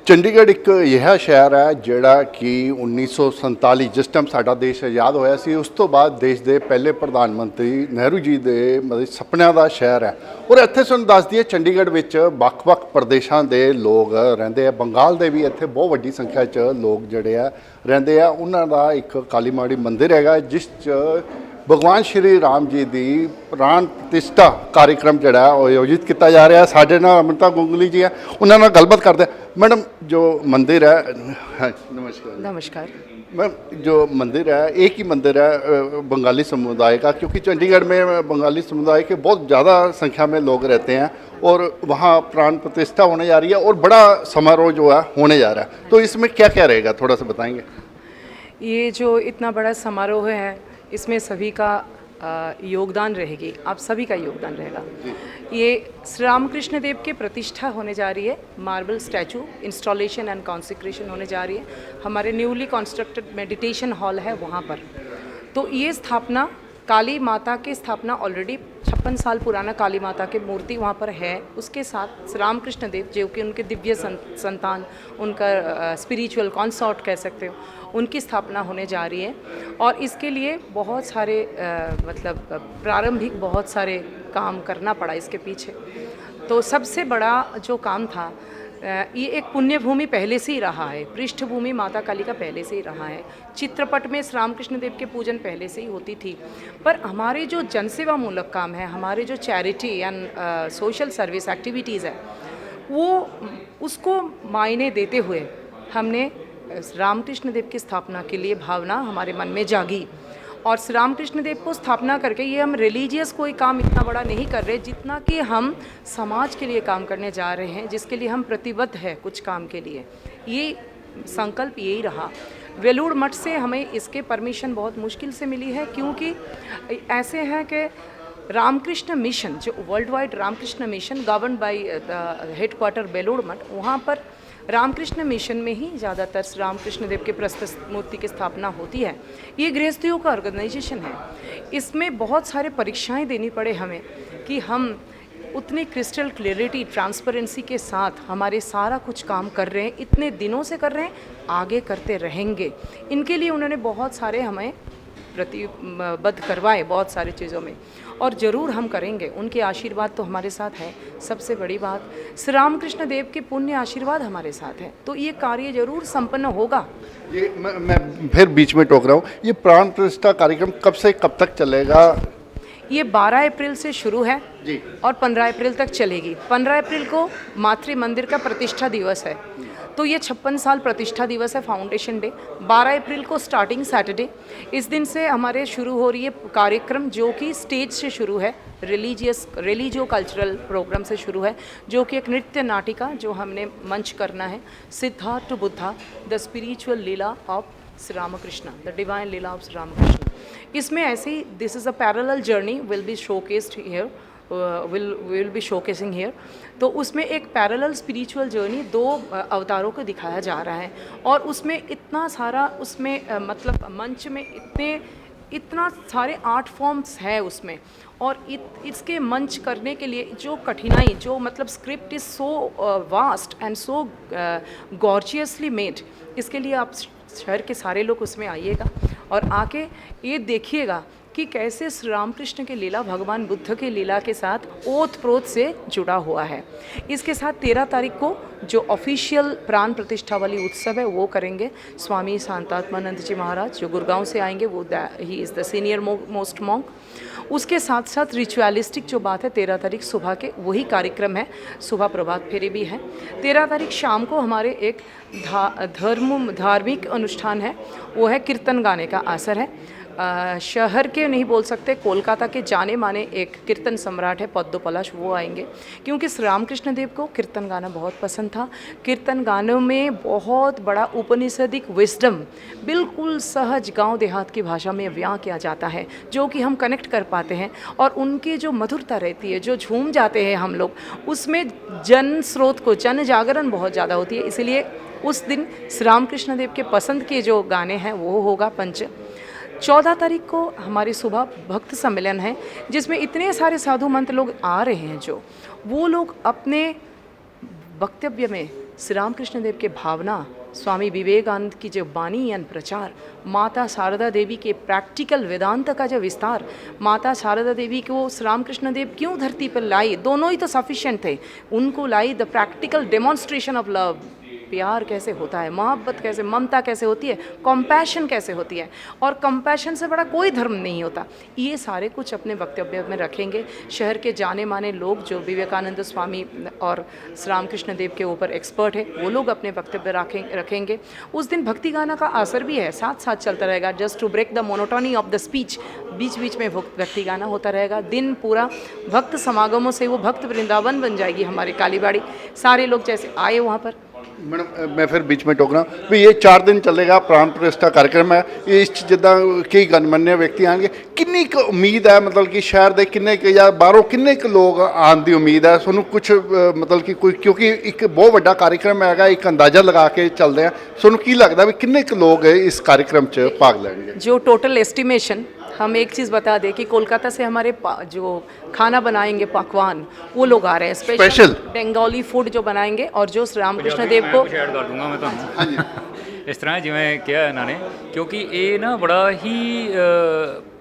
ਚੰਡੀਗੜ੍ਹ ਇੱਕ ਅਜਿਹਾ ਸ਼ਹਿਰ ਹੈ ਜਿਹੜਾ ਕਿ 1947 ਜਿਸ ਟਾਈਮ ਸਾਡਾ ਦੇਸ਼ ਆਜ਼ਾਦ ਹੋਇਆ ਸੀ ਉਸ ਤੋਂ ਬਾਅਦ ਦੇਸ਼ ਦੇ ਪਹਿਲੇ ਪ੍ਰਧਾਨ ਮੰਤਰੀ ਨਹਿਰੂ ਜੀ ਦੇ ਮਤਲਬ ਸੁਪਨਿਆਂ ਦਾ ਸ਼ਹਿਰ ਹੈ। ਔਰ ਇੱਥੇ ਤੁਹਾਨੂੰ ਦੱਸ ਦਈਏ ਚੰਡੀਗੜ੍ਹ ਵਿੱਚ ਵੱਖ-ਵੱਖ ਪ੍ਰਦੇਸ਼ਾਂ ਦੇ ਲੋਕ ਰਹਿੰਦੇ ਆ। ਬੰਗਾਲ ਦੇ ਵੀ ਇੱਥੇ ਬਹੁਤ ਵੱਡੀ ਸੰਖਿਆ 'ਚ ਲੋਕ ਜਿਹੜੇ ਆ ਰਹਿੰਦੇ ਆ। ਉਹਨਾਂ ਦਾ ਇੱਕ ਕਾਲੀ ਮਾੜੀ ਮੰਦਿਰ ਹੈਗਾ ਜਿਸ 'ਚ भगवान श्री राम जी की प्राण प्रतिष्ठा कार्यक्रम जोड़ा आयोजित किया जा रहा है। साढ़े नाल अमृता गुंगली जी है, उन्होंने गलबात करते हैं। मैडम जो मंदिर है, हाँ नमस्कार। नमस्कार मैम, जो मंदिर है एक ही मंदिर है बंगाली समुदाय का, क्योंकि चंडीगढ़ में बंगाली समुदाय के बहुत ज़्यादा संख्या में लोग रहते हैं और वहाँ प्राण प्रतिष्ठा होने जा रही है और बड़ा समारोह जो है होने जा रहा है। तो इसमें क्या क्या रहेगा, थोड़ा सा बताएंगे। ये जो इतना बड़ा समारोह है इसमें सभी का योगदान रहेगी, आप सभी का योगदान रहेगा। ये श्री रामकृष्ण देव की प्रतिष्ठा होने जा रही है। Marble statue installation and consecration होने जा रही है हमारे न्यूली कंस्ट्रक्टेड मेडिटेशन हॉल है वहाँ पर। तो ये स्थापना काली माता की स्थापना ऑलरेडी 56 साल पुराना काली माता की मूर्ति वहाँ पर है। उसके साथ श्री रामकृष्ण देव जो कि उनके दिव्य संतान, उनका स्पिरिचुअल कॉन्सॉर्ट कह सकते हो, उनकी स्थापना होने जा रही है। और इसके लिए बहुत सारे मतलब प्रारंभिक बहुत सारे काम करना पड़ा इसके पीछे। तो सबसे बड़ा जो काम था, ये एक पुण्य भूमि पहले से ही रहा है, पृष्ठभूमि माता काली का पहले से ही रहा है। चित्रपट में श्री रामकृष्ण देव के पूजन पहले से ही होती थी, पर हमारे जो जनसेवा मूलक काम है, हमारे जो charity and social service activities है, वो उसको मायने देते हुए हमने रामकृष्ण देव की स्थापना के लिए भावना हमारे मन में जागी। और श्री रामकृष्ण देव को स्थापना करके ये हम रिलीजियस कोई काम इतना बड़ा नहीं कर रहे जितना कि हम समाज के लिए काम करने जा रहे हैं, जिसके लिए हम प्रतिबद्ध है कुछ काम के लिए। ये संकल्प यही रहा। वेलूर मठ से हमें इसके परमिशन बहुत मुश्किल से मिली है, क्योंकि ऐसे है कि रामकृष्ण मिशन जो world wide Ramakrishna mission govern by headquarter Belur Math, वहाँ पर रामकृष्ण मिशन में ही ज़्यादातर रामकृष्ण देव के प्रस्तुत मूर्ति की स्थापना होती है। ये गृहस्थियों का ऑर्गेनाइजेशन है। इसमें बहुत सारे परीक्षाएं देनी पड़े हमें कि हम उतनी क्रिस्टल क्लियरिटी ट्रांसपेरेंसी के साथ हमारे सारा कुछ काम कर रहे हैं, इतने दिनों से कर रहे हैं, आगे करते रहेंगे। इनके लिए उन्होंने बहुत सारे हमें प्रतिबद्ध करवाए बहुत सारी चीज़ों में, और ज़रूर हम करेंगे। उनके आशीर्वाद तो हमारे साथ है। सबसे बड़ी बात, श्री रामकृष्ण देव के पुण्य आशीर्वाद हमारे साथ है, तो ये कार्य जरूर संपन्न होगा। ये मैं फिर बीच में टोक रहा हूँ, ये प्राण प्रतिष्ठा कार्यक्रम कब से कब तक चलेगा? ये 12 अप्रैल से शुरू है जी और 15 अप्रैल तक चलेगी। 15 अप्रैल को मातृ मंदिर का प्रतिष्ठा दिवस है, तो ये 56 साल प्रतिष्ठा दिवस है, फाउंडेशन डे। 12 अप्रैल को स्टार्टिंग सैटरडे, इस दिन से हमारे शुरू हो रही है कार्यक्रम, जो कि स्टेज से शुरू है, रिलीजियो कल्चरल प्रोग्राम से शुरू है, जो कि एक नृत्य नाटिका जो हमने मंच करना है, Siddhartha Buddha the spiritual leela of Shri Ramakrishna, the divine leela of Shri Ramakrishna. इसमें ऐसे ही this is a parallel journey will be showcased here, will be showcasing here. तो उसमें एक पैरेलल स्पिरिचुअल जर्नी 2 अवतारों को दिखाया जा रहा है, और उसमें इतना सारा उसमें मतलब मंच में इतना सारे आर्ट फॉर्म्स है उसमें। और इसके मंच करने के लिए जो कठिनाई, जो मतलब script is so vast and so gorgeously made, इसके लिए आप शहर के सारे लोग उसमें आइएगा और आके ये देखिएगा कि कैसे श्री रामकृष्ण की लीला भगवान बुद्ध की लीला के साथ ओत प्रोत से जुड़ा हुआ है। इसके साथ 13 तारीख को जो ऑफिशियल प्राण प्रतिष्ठा वाली उत्सव है वो करेंगे। स्वामी शांतात्मानंद जी महाराज जो गुड़गांव से आएंगे, वो he is the senior most monk. उसके साथ साथ रिचुअलिस्टिक जो बात है 13 तारीख सुबह के वही कार्यक्रम है, सुबह प्रभात फेरी भी है। 13 तारीख शाम को हमारे एक धार्मिक अनुष्ठान है, वो है कीर्तन गाने का असर है। शहर के नहीं बोल सकते, कोलकाता के जाने माने एक कीर्तन सम्राट है पद्दो पलाश, वो आएंगे, क्योंकि श्री रामकृष्ण देव को कीर्तन गाना बहुत पसंद था। कीर्तन गानों में बहुत बड़ा उपनिषदिक विजडम बिल्कुल सहज गांव देहात की भाषा में व्याह किया जाता है, जो कि हम कनेक्ट कर पाते हैं, और उनकी जो मधुरता रहती है, जो झूम जाते हैं हम लोग, उसमें जन स्रोत को जन जागरण बहुत ज़्यादा होती है। इसलिए उस दिन श्री रामकृष्ण देव के पसंद के जो गाने हैं वो होगा पंच। 14 तारीख को हमारी सुबह भक्त सम्मेलन है, जिसमें इतने सारे साधु मंत्र लोग आ रहे हैं, जो वो लोग अपने वक्तव्य में श्री रामकृष्ण देव के भावना, स्वामी विवेकानंद की जो वाणी एंड प्रचार, माता शारदा देवी के प्रैक्टिकल वेदांत का जो विस्तार, माता शारदा देवी को श्री रामकृष्ण देव क्यों धरती पर लाई, दोनों ही तो सफिशिएंट थे, उनको lie the practical demonstration of love, प्यार कैसे होता है, मोहब्बत कैसे, ममता कैसे होती है, कंपैशन कैसे होती है, और कंपैशन से बड़ा कोई धर्म नहीं होता। ये सारे कुछ अपने वक्तव्य में रखेंगे। शहर के जाने माने लोग जो विवेकानंद स्वामी और श्री रामकृष्ण देव के ऊपर एक्सपर्ट है, वो लोग अपने वक्तव्य रखेंगे। उस दिन भक्ति गाना का असर भी है, साथ साथ चलता रहेगा, just to break the monotony of the speech. बीच बीच में भक्ति गाना होता रहेगा। दिन पूरा भक्त समागमों से वो भक्त वृंदावन बन जाएगी हमारी कालीबाड़ी। सारे लोग जैसे आए वहाँ पर। मैडम मैं फिर बीच में टोक रहा हूँ भी ये 4 दिन चलेगा प्राण प्रतिष्ठा कार्यक्रम है, इस 'ਚ ਜਿੱਦਾਂ ਕਈ ਗਣਮਾन्य ਵਿਅਕਤੀ ਆਣਗੇ, ਕਿੰਨੀ ਕੁ ਉਮੀਦ ਹੈ ਮਤਲਬ ਕਿ ਸ਼ਹਿਰ ਦੇ ਕਿੰਨੇ ਕੁ ਜਾਂ ਬਾਹਰੋਂ ਕਿੰਨੇ ਕੁ ਲੋਕ ਆਉਣ ਦੀ ਉਮੀਦ ਹੈ ਤੁਹਾਨੂੰ ਕੁਝ ਮਤਲਬ ਕਿ ਕੋਈ, ਕਿਉਂਕਿ ਇੱਕ ਬਹੁਤ ਵੱਡਾ कार्यक्रम ਹੈਗਾ, ਇੱਕ ਅੰਦਾਜ਼ਾ ਲਗਾ ਕੇ ਚੱਲਦੇ ਆ, ਤੁਹਾਨੂੰ ਕੀ ਲੱਗਦਾ ਵੀ ਕਿੰਨੇ ਕੁ ਲੋਕ ਇਸ कार्यक्रम 'ਚ ਭਾਗ ਲੈਣਗੇ? जो टोटल एस्टिमेशन, हम एक चीज़ बता दें कि कोलकाता से हमारे जो खाना बनाएंगे पकवान, वो लोग आ रहे हैं स्पेशल बंगाली फूड जो बनाएंगे, और जो श्री रामकृष्ण देव को ਐਡ ਕਰ ਦੂੰਗਾ ਮੈਂ ਤੁਹਾਨੂੰ। ਇਸ ਤਰ੍ਹਾਂ ਜਿਵੇਂ ਕਿਹਾ ਇਹਨਾਂ ਨੇ, ਕਿਉਂਕਿ ਇਹ ਨਾ ਬੜਾ ਹੀ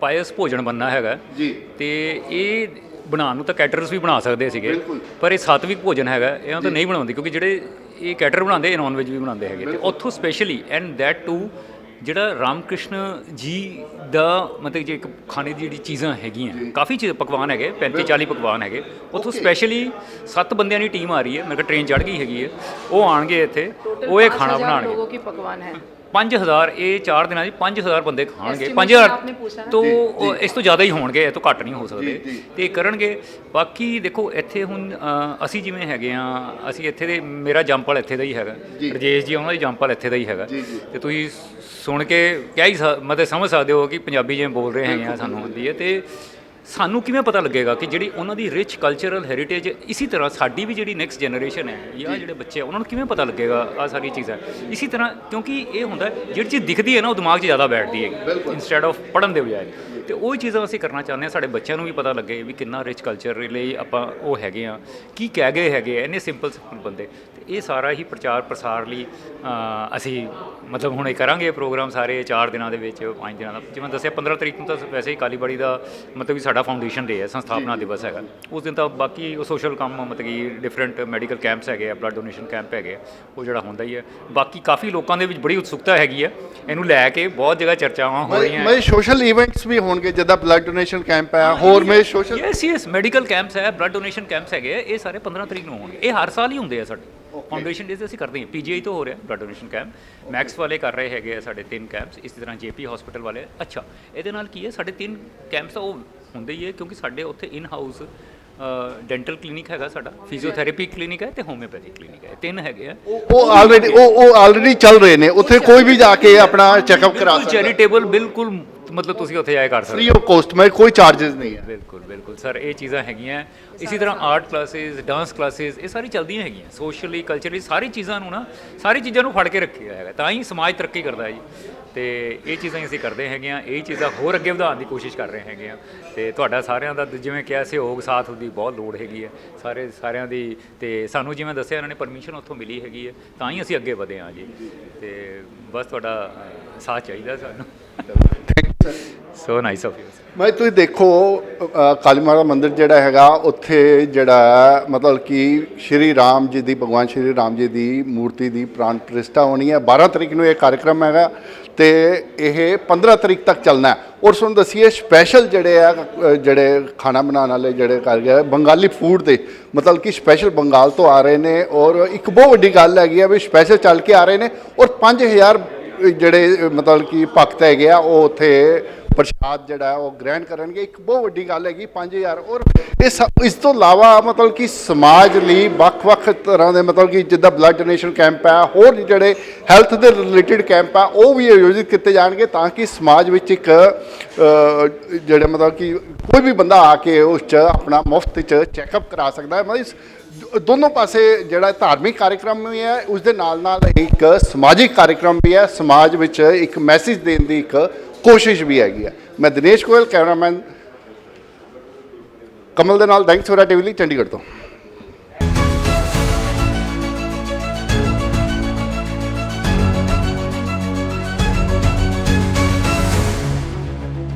ਪਾਇਸ ਭੋਜਨ ਬਣਨਾ ਹੈਗਾ ਜੀ, ਤੇ ਇਹ ਬਣਾਉਣ ਨੂੰ ਤਾਂ ਕੈਟਰਰਸ ਵੀ ਬਣਾ ਸਕਦੇ ਸੀਗੇ, ਪਰ ਇਹ ਸਾਤਵਿਕ ਭੋਜਨ ਹੈਗਾ, ਇਹਨਾਂ ਤਾਂ ਨਹੀਂ ਬਣਾਉਂਦੇ, ਕਿਉਂਕਿ ਜਿਹੜੇ ਇਹ ਕੈਟਰ ਬਣਾਉਂਦੇ ਇਹ ਨੌਨ ਵੈਜ ਵੀ ਬਣਾਉਂਦੇ ਹੈਗੇ, ਤੇ ਉੱਥੋਂ ਸਪੈਸ਼ਲੀ ਐਂਡ ਦੈਟ ਟੂ ਜਿਹੜਾ ਰਾਮਕ੍ਰਿਸ਼ਨ ਜੀ ਦਾ ਮਤਲਬ ਜੇ ਇੱਕ ਖਾਣੇ ਦੀ ਜਿਹੜੀ ਚੀਜ਼ਾਂ ਹੈਗੀਆਂ, ਕਾਫੀ ਚੀਜ਼ ਪਕਵਾਨ ਹੈਗੇ, 35-40 ਪਕਵਾਨ ਹੈਗੇ, ਉੱਥੋਂ ਸਪੈਸ਼ਲੀ 7 ਬੰਦਿਆਂ ਦੀ ਟੀਮ ਆ ਰਹੀ ਹੈ, ਮੇਰੇ ਕੋਲ ਟ੍ਰੇਨ ਚੜ੍ਹ ਗਈ ਹੈਗੀ ਹੈ, ਉਹ ਆਣਗੇ ਇੱਥੇ, ਉਹ ਇਹ ਖਾਣਾ ਬਣਾਉਣਗੇ। लोगों की पकवान है 5000, ਇਹ 4 ਦਿਨਾਂ 'ਚ 5000 ਬੰਦੇ ਖਾਣਗੇ। 5000 ਤੋਂ ਇਸ ਤੋਂ ਜ਼ਿਆਦਾ ਹੀ ਹੋਣਗੇ, ਇਹ ਤੋਂ ਘੱਟ ਨਹੀਂ ਹੋ ਸਕਦੇ, ਤੇ ਕਰਨਗੇ। ਬਾਕੀ ਦੇਖੋ ਇੱਥੇ ਹੁਣ ਅਸੀਂ ਜਿਵੇਂ ਹੈਗੇ ਆ, ਅਸੀਂ ਇੱਥੇ ਦੇ, ਮੇਰਾ ਜੰਪਲ ਇੱਥੇ ਦਾ ਹੀ ਹੈਗਾ, ਰਜੇਸ਼ ਜੀ ਉਹਨਾਂ ਦੀ ਜੰਪਲ ਇੱਥੇ ਦਾ ਹੀ ਹੈਗਾ, ਤੇ ਤੁਸੀਂ ਸੁਣ ਕੇ ਕਿਆ ਹੀ ਮਤਲਬ ਸਮਝ ਸਕਦੇ ਹੋ ਕਿ ਪੰਜਾਬੀ ਜਿਵੇਂ ਬੋਲ ਰਹੇ ਹੈਗੇ ਆ, ਸਾਨੂੰ ਆਉਂਦੀ ਹੈ, ਤੇ ਸਾਨੂੰ ਕਿਵੇਂ ਪਤਾ ਲੱਗੇਗਾ ਕਿ ਜਿਹੜੀ ਉਹਨਾਂ ਦੀ ਰਿਚ ਕਲਚਰਲ ਹੈਰੀਟੇਜ, ਇਸੀ ਤਰ੍ਹਾਂ ਸਾਡੀ ਵੀ ਜਿਹੜੀ ਨੈਕਸਟ ਜਨਰੇਸ਼ਨ ਹੈ ਜਾਂ ਜਿਹੜੇ ਬੱਚੇ ਆ, ਉਹਨਾਂ ਨੂੰ ਕਿਵੇਂ ਪਤਾ ਲੱਗੇਗਾ ਆਹ ਸਾਰੀਆਂ ਚੀਜ਼ਾਂ। ਇਸੀ ਤਰ੍ਹਾਂ ਕਿਉਂਕਿ ਇਹ ਹੁੰਦਾ ਜਿਹੜੀ ਚੀਜ਼ ਦਿਖਦੀ ਹੈ ਨਾ, ਉਹ ਦਿਮਾਗ 'ਚ ਜ਼ਿਆਦਾ ਬੈਠਦੀ ਹੈ ਇੰਸਟੈਡ ਆਫ ਪੜ੍ਹਨ ਦੇ ਬਜਾਏ, ਤੇ ਉਹ ਚੀਜ਼ਾਂ ਅਸੀਂ ਕਰਨਾ ਚਾਹੁੰਦੇ ਹਾਂ, ਸਾਡੇ ਬੱਚਿਆਂ ਨੂੰ ਵੀ ਪਤਾ ਲੱਗੇ ਵੀ ਕਿੰਨਾ ਰਿਚ ਕਲਚਰ ਲਈ ਆਪਾਂ ਉਹ ਹੈਗੇ ਆ, ਕੀ ਕਹਿ ਗਏ ਹੈਗੇ ਇੰਨੇ ਸਿੰਪਲ ਬੰਦੇ। ਤੇ ਇਹ ਸਾਰਾ ਹੀ ਪ੍ਰਚਾਰ ਪ੍ਰਸਾਰ ਲਈ ਅਸੀਂ ਮਤਲਬ ਹੁਣ ਇਹ ਕਰਾਂਗੇ ਪ੍ਰੋਗਰਾਮ ਸਾਰੇ 4 ਦਿਨਾਂ ਦੇ ਵਿੱਚ, 5 ਦਿਨਾਂ ਦਾ। ਜਿਵੇਂ ਦੱਸਿਆ 15 ਤਰੀਕ ਨੂੰ ਤਾਂ ਵੈਸੇ ਹੀ ਕਾਲੀਬਾੜੀ ਦਾ ਮਤਲਬ ਕਿ ਸਾਡਾ ਫਾਊਂਡੇਸ਼ਨ ਡੇ ਹੈ, ਸੰਸਥਾਪਨਾ ਦਿਵਸ ਹੈਗਾ, ਉਸ ਦਿਨ ਤਾਂ ਬਾਕੀ ਉਹ ਸੋਸ਼ਲ ਕੰਮ ਮਤਲਬ ਕਿ ਡਿਫਰੈਂਟ ਮੈਡੀਕਲ ਕੈਂਪਸ ਹੈਗੇ ਆ, ਬਲੱਡ ਡੋਨੇਸ਼ਨ ਕੈਂਪ ਹੈਗੇ ਆ, ਉਹ ਜਿਹੜਾ ਹੁੰਦਾ ਹੀ ਹੈ। ਬਾਕੀ ਕਾਫੀ ਲੋਕਾਂ ਦੇ ਵਿੱਚ ਬੜੀ ਉਤਸੁਕਤਾ ਹੈਗੀ ਹੈ ਇਹਨੂੰ ਲੈ ਕੇ, ਬਹੁਤ ਜਗ੍ਹਾ ਚਰਚਾਵਾਂ ਹੋ ਰਹੀਆਂ। ਮੈਂ ਸੋਸ਼ਲ ਇਵੈਂਟਸ ਵੀ ਹੋਣਗੇ ਜਿੱਦਾਂ ਬਲੱਡ ਡੋਨੇਸ਼ਨ ਕੈਂਪ ਹੈ, ਹੋਰ ਮੈਂ ਸੋਸ਼ਲ ਯੈਸ ਮੈਡੀਕਲ ਕੈਂਪਸ ਹੈ, ਬਲੱਡ ਡੋਨੇਸ਼ਨ ਕੈਂਪਸ ਹੈਗੇ, ਇਹ ਸਾਰੇ 15 ਤਰੀਕ ਨੂੰ ਹੋਣਗੇ। ਇਹ ਹਰ ਸਾਲ ਹੀ ਹੁੰਦੇ ਆ ਸਾਡੇ ਫਾਊਂਡੇਸ਼ਨ ਡੇ 'ਤੇ ਅਸੀਂ ਕਰਦੇ ਹਾਂ। PGI ਤੋਂ ਹੋ ਰਿਹਾ ਬਲੱਡ ਡੋਨੇਸ਼ਨ ਕੈਂਪ, ਮੈਕਸ ਵਾਲੇ ਕਰ ਰਹੇ ਹੈਗੇ ਆ ਸਾਡੇ 3 ਕੈਂਪਸ, ਇਸੇ ਤਰ੍ਹਾਂ JP ਹਸਪੀਟਲ ਵਾਲੇ। ਅੱਛਾ, ਇਹਦੇ ਨਾਲ ਕੀ ਹੈ, ਸਾਡੇ 3 ਕੈਂਪਸ ਤਾਂ ਉਹ ਹੁੰਦੇ ਹੀ ਹੈ, ਕਿਉਂਕਿ ਸਾਡੇ ਉੱਥੇ ਇਨ ਹਾਊਸ ਡੈਂਟਲ ਕਲੀਨਿਕ ਹੈਗਾ, ਸਾਡਾ ਫਿਜ਼ੀਓਥੈਰੇਪੀ ਕਲੀਨਿਕ ਹੈ, ਤੇ ਹੋਮਿਓਪੈਥੀ ਕਲੀਨਿਕ ਹੈ, 3 ਹੈਗੇ ਆ। ਉਹ ਆਲਰੇਡੀ ਚੱਲ ਰਹੇ ਨੇ, ਉੱਥੇ ਕੋਈ ਵੀ ਜਾ ਕੇ ਆਪਣਾ ਚੈੱਕਅਪ ਕਰਾ ਸਕਦਾ, ਚੈਰੀਟੇਬਲ ਬਿਲਕੁਲ, ਮਤਲਬ ਤੁਸੀਂ ਉੱਥੇ ਜਾਇਆ ਕਰ ਸਕਦੇ ਫ੍ਰੀ ਆਫ ਕੋਸਟ, ਮੈਂ ਕੋਈ ਚਾਰजेस ਨਹੀਂ ਹੈ। ਬਿਲਕੁਲ ਬਿਲਕੁਲ ਸਰ, ਇਹ ਚੀਜ਼ਾਂ ਹੈਗੀਆਂ। ਇਸੇ ਤਰ੍ਹਾਂ ਆਰਟ ਕਲਾਸਿਸ, ਡਾਂਸ ਕਲਾਸਿਸ, ਇਹ ਸਾਰੀ ਚੱਲਦੀਆਂ ਹੈਗੀਆਂ। ਸੋਸ਼ਲੀ ਕਲਚਰਲੀ ਸਾਰੀ ਚੀਜ਼ਾਂ ਨੂੰ ਨਾ, ਸਾਰੀ ਚੀਜ਼ਾਂ ਨੂੰ ਫੜ ਕੇ ਰੱਖਿਆ ਹੈਗਾ, ਤਾਂ ਹੀ ਸਮਾਜ ਤਰੱਕੀ ਕਰਦਾ ਹੈ ਜੀ। ਤੇ ਇਹ ਚੀਜ਼ਾਂ ਅਸੀਂ ਕਰਦੇ ਹੈਗੇ ਆ, ਇਹ ਚੀਜ਼ਾਂ ਹੋਰ ਅੱਗੇ ਵਧਾਉਣ ਦੀ ਕੋਸ਼ਿਸ਼ ਕਰ ਰਹੇ ਹੈਗੇ ਆ, ਤੇ ਤੁਹਾਡਾ ਸਾਰਿਆਂ ਦਾ ਜਿਵੇਂ ਕਿਹਾ ਸਹਿਯੋਗ ਸਾਥ ਦੀ ਬਹੁਤ ਲੋੜ ਹੈਗੀ ਹੈ ਸਾਰਿਆਂ ਦੀ। ਤੇ ਸਾਨੂੰ ਜਿਵੇਂ ਦੱਸਿਆ ਇਹਨਾਂ ਨੇ ਪਰਮਿਸ਼ਨ ਉੱਥੋਂ ਮਿਲੀ ਹੈਗੀ ਹੈ, ਤਾਂ ਹੀ ਅਸੀਂ ਅੱਗੇ ਵਧੇ ਹਾਂ ਜੀ, ਤੇ ਬਸ ਤੁਹਾਡਾ ਸਾਥ ਚਾਹੀਦਾ ਸਾਨੂੰ। Thank you sir, so nice of you. ਮੈਂ ਤੁਸੀਂ ਦੇਖੋ ਕਾਲੀ ਮਾਤਾ ਦਾ ਮੰਦਿਰ ਜਿਹੜਾ ਹੈਗਾ, ਉੱਥੇ ਜਿਹੜਾ ਮਤਲਬ ਕਿ ਸ਼੍ਰੀ ਰਾਮ ਜੀ ਦੀ, ਭਗਵਾਨ ਸ਼੍ਰੀ ਰਾਮ ਜੀ ਦੀ ਮੂਰਤੀ ਦੀ ਪ੍ਰਾਣ ਪ੍ਰਤਿਸ਼ਠਾ ਹੋਣੀ ਹੈ। 12 ਤਰੀਕ ਨੂੰ ਇਹ कार्यक्रम ਹੈਗਾ, ਤੇ ਇਹ 15 ਤਰੀਕ ਤੱਕ ਚੱਲਣਾ ਹੈ। ਔਰ ਤੁਹਾਨੂੰ ਦੱਸੀਏ ਸਪੈਸ਼ਲ ਜਿਹੜੇ ਖਾਣਾ ਬਣਾਉਣ ਵਾਲੇ ਜਿਹੜੇ ਕਾਰੀਗਰ ਬੰਗਾਲੀ ਫੂਡ ਦੇ, ਮਤਲਬ ਕਿ ਸਪੈਸ਼ਲ ਬੰਗਾਲ ਤੋਂ ਆ ਰਹੇ ਨੇ, ਔਰ ਇੱਕ ਬਹੁਤ ਵੱਡੀ ਗੱਲ ਹੈਗੀ ਆ ਵੀ ਸਪੈਸ਼ਲ ਚੱਲ ਕੇ ਆ ਰਹੇ ਨੇ, ਔਰ 5000 ਜਿਹੜੇ ਮਤਲਬ ਕਿ ਭਗਤ ਹੈਗੇ ਆ, ਉਹ ਉੱਥੇ ਪ੍ਰਸ਼ਾਦ ਜਿਹੜਾ ਉਹ ਗ੍ਰਹਿਣ ਕਰਨਗੇ। ਇੱਕ ਬਹੁਤ ਵੱਡੀ ਗੱਲ ਹੈਗੀ 5000। ਔਰ ਇਸ ਤੋਂ ਇਲਾਵਾ ਮਤਲਬ ਕਿ ਸਮਾਜ ਲਈ ਵੱਖ-ਵੱਖ ਤਰ੍ਹਾਂ ਦੇ ਮਤਲਬ ਕਿ ਜਿੱਦਾਂ ਬਲੱਡ ਡੋਨੇਸ਼ਨ ਕੈਂਪ ਹੈ, ਹੋਰ ਜਿਹੜੇ ਹੈਲਥ ਦੇ ਰਿਲੇਟਿਡ ਕੈਂਪ ਆ, ਉਹ ਵੀ ਆਯੋਜਿਤ ਕੀਤੇ ਜਾਣਗੇ, ਤਾਂ ਕਿ ਸਮਾਜ ਵਿੱਚ ਇੱਕ ਜਿਹੜੇ ਮਤਲਬ ਕਿ ਕੋਈ ਵੀ ਬੰਦਾ ਆ ਕੇ ਉਸ 'ਚ ਆਪਣਾ ਮੁਫਤ 'ਚ ਚੈੱਕਅਪ ਕਰਾ ਸਕਦਾ ਹੈ। ਮਤਲਬ ਦੋਨੋਂ ਪਾਸੇ ਜਿਹੜਾ ਧਾਰਮਿਕ कार्यक्रम ਵੀ ਹੈ, ਉਸ ਦੇ ਨਾਲ ਨਾਲ ਇੱਕ ਸਮਾਜਿਕ कार्यक्रम ਵੀ ਹੈ, ਸਮਾਜ ਵਿੱਚ ਇੱਕ ਮੈਸੇਜ ਦੇਣ ਦੀ ਇੱਕ ਕੋਸ਼ਿਸ਼ ਵੀ ਹੈਗੀ ਹੈ। ਮੈਂ ਦਿਨੇਸ਼ ਗੋਇਲ, ਕੈਮਰਾਮੈਨ ਕਮਲ ਦੇ ਨਾਲ, ਦੈਨਿਕ ਸਵੇਰਾ TV ਲਈ ਚੰਡੀਗੜ੍ਹ ਤੋਂ।